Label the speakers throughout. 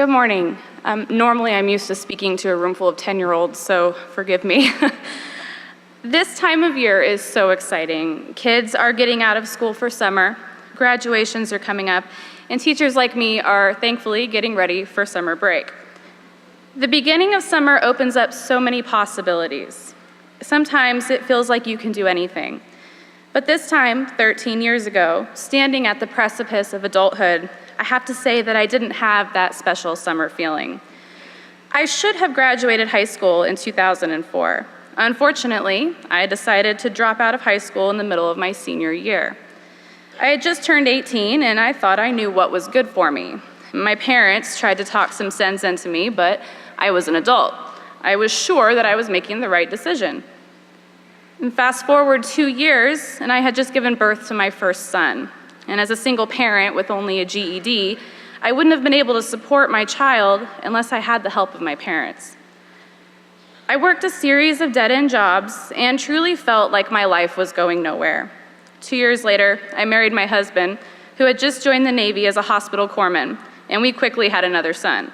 Speaker 1: Good morning. Normally I'm used to speaking to a room full of 10-year-olds, so forgive me. This time of year is so exciting. Kids are getting out of school for summer, graduations are coming up, and teachers like me are thankfully getting ready for summer break. The beginning of summer opens up so many possibilities. Sometimes it feels like you can do anything. But this time, 13 years ago, standing at the precipice of adulthood, I have to say that I didn't have that special summer feeling. I should have graduated high school in 2004. Unfortunately, I decided to drop out of high school in the middle of my senior year. I had just turned 18 and I thought I knew what was good for me. My parents tried to talk some sense into me, but I was an adult. I was sure that I was making the right decision. And fast forward 2 years, and I had just given birth to my first son. And as a single parent with only a GED, I wouldn't have been able to support my child unless I had the help of my parents. I worked a series of dead-end jobs and truly felt like my life was going nowhere. 2 years later, I married my husband, who had just joined the Navy as a hospital corpsman, and we quickly had another son.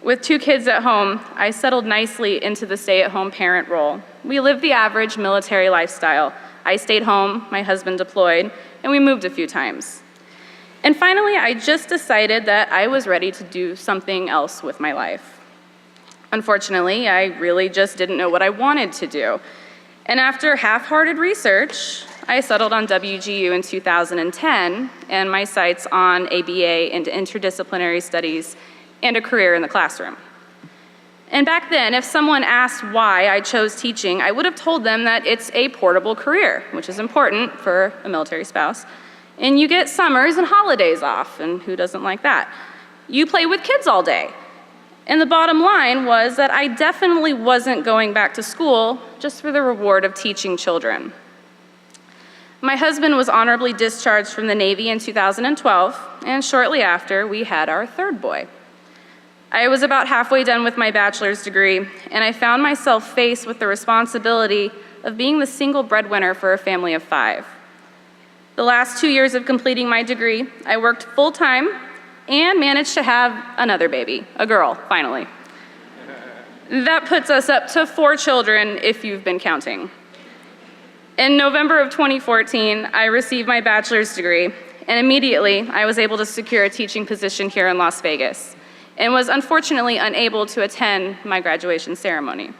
Speaker 1: With 2 kids at home, I settled nicely into the stay-at-home parent role. We lived the average military lifestyle. I stayed home, my husband deployed, and we moved a few times. And finally, I just decided that I was ready to do something else with my life. Unfortunately, I really just didn't know what I wanted to do. And after half-hearted research, I settled on WGU in 2010 and my sights on ABA into interdisciplinary studies and a career in the classroom. And back then, if someone asked why I chose teaching, I would have told them that it's a portable career, which is important for a military spouse. And you get summers and holidays off, and who doesn't like that? You play with kids all day. And the bottom line was that I definitely wasn't going back to school just for the reward of teaching children. My husband was honorably discharged from the Navy in 2012, and shortly after, we had our third boy. I was about halfway done with my bachelor's degree, and I found myself faced with the responsibility of being the single breadwinner for a family of 5. The last 2 years of completing my degree, I worked full-time and managed to have another baby, a girl, finally. That puts us up to 4 children if you've been counting. In November of 2014, I received my bachelor's degree, and immediately I was able to secure a teaching position here in Las Vegas, and was unfortunately unable to attend my graduation ceremony.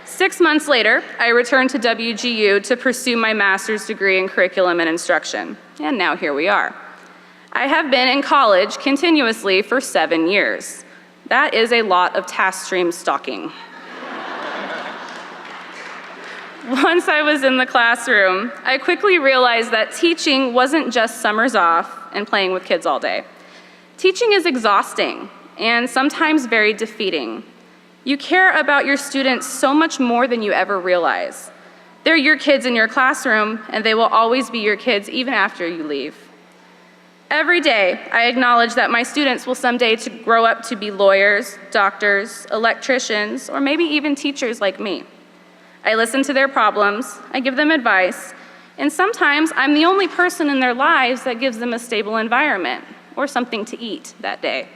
Speaker 1: 6 months later, I returned to WGU to pursue my master's degree in curriculum and instruction, and now here we are. I have been in college continuously for 7 years. That is a lot of task stream stalking. Once I was in the classroom, I quickly realized that teaching wasn't just summers off and playing with kids all day. Teaching is exhausting and sometimes very defeating. You care about your students so much more than you ever realize. They're your kids in your classroom, and they will always be your kids even after you leave. Every day, I acknowledge that my students will someday grow up to be lawyers, doctors, electricians, or maybe even teachers like me. I listen to their problems, I give them advice, and sometimes I'm the only person in their lives that gives them a stable environment or something to eat that day.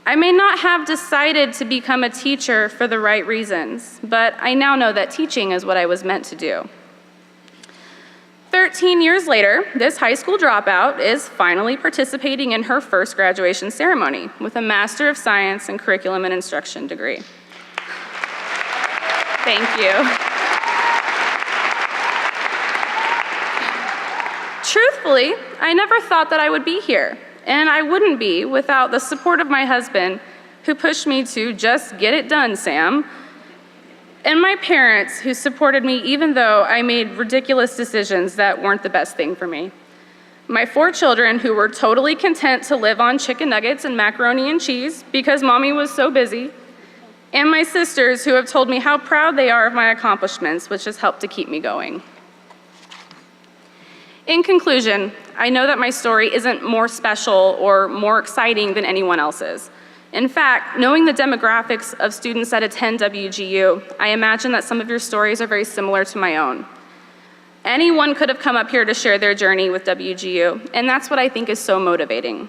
Speaker 1: I may not have decided to become a teacher for the right reasons, but I now know that teaching is what I was meant to do. 13 years later, this high school dropout is finally participating in her first graduation ceremony with a Master of Science in Curriculum and Instruction degree. Thank you. Truthfully, I never thought that I would be here, and I wouldn't be without the support of my husband, who pushed me to just get it done, Sam, and my parents, who supported me even though I made ridiculous decisions that weren't the best thing for me. My 4 children, who were totally content to live on chicken nuggets and macaroni and cheese because mommy was so busy, and my sisters, who have told me how proud they are of my accomplishments, which has helped to keep me going. In conclusion, I know that my story isn't more special or more exciting than anyone else's. In fact, knowing the demographics of students that attend WGU, I imagine that some of your stories are very similar to my own. Anyone could have come up here to share their journey with WGU, and that's what I think is so motivating.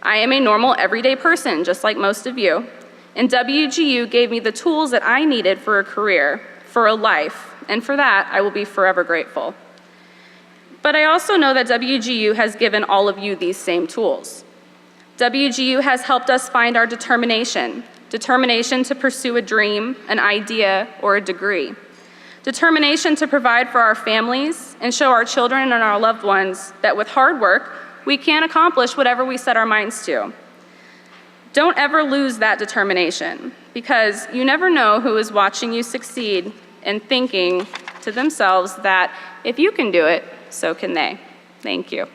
Speaker 1: I am a normal, everyday person, just like most of you, and WGU gave me the tools that I needed for a career, for a life, and for that, I will be forever grateful. But I also know that WGU has given all of you these same tools. WGU has helped us find our determination to pursue a dream, an idea, or a degree. Determination to provide for our families and show our children and our loved ones that with hard work, we can accomplish whatever we set our minds to. Don't ever lose that determination, because you never know who is watching you succeed and thinking to themselves that if you can do it, so can they. Thank you.